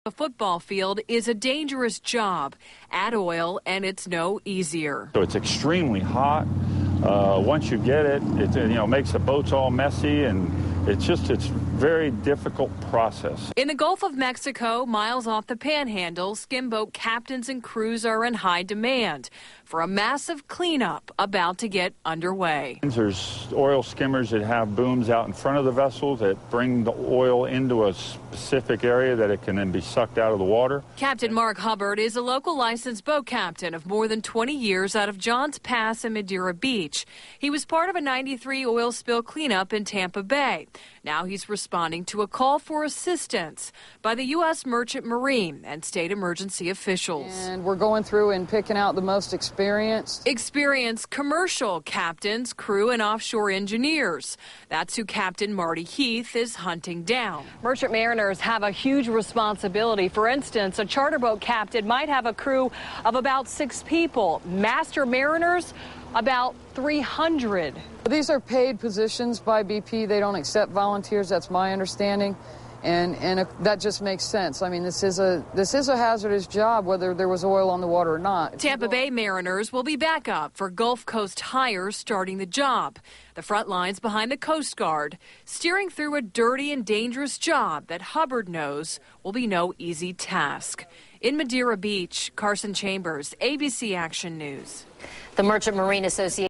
A football field is a dangerous job. Add oil and it's no easier. So it's extremely hot. Once you get it, it makes the boats all messy, and it's very difficult process. In the Gulf of Mexico, miles off the Panhandle, skimboat captains and crews are in high demand for a massive cleanup about to get underway. There's oil skimmers that have booms out in front of the vessel that bring the oil into a specific area that it can then be sucked out of the water. Captain Mark Hubbard is a local licensed boat captain of more than 20 years out of Johns Pass and Madeira Beach. He was part of a '93 oil spill cleanup in Tampa Bay. Now he's responding to a call for assistance by the U.S. Merchant Marine and state emergency officials. And we're going through and picking out the most experienced commercial captains, crew, and offshore engineers. That's who Captain Marty Heath is hunting down. Merchant mariners have a huge responsibility. For instance, a charter boat captain might have a crew of about 6 people. Master mariners, about 300. These are paid positions by BP. They don't accept volunteers. That's my understanding. And that just makes sense. I mean, this is a hazardous job, whether there was oil on the water or not. Tampa Bay mariners will be back up for Gulf Coast hires starting the job. The front lines behind the Coast Guard, steering through a dirty and dangerous job that Hubbard knows will be no easy task. In Madeira Beach, Carson Chambers, ABC Action News. The Merchant Marine Association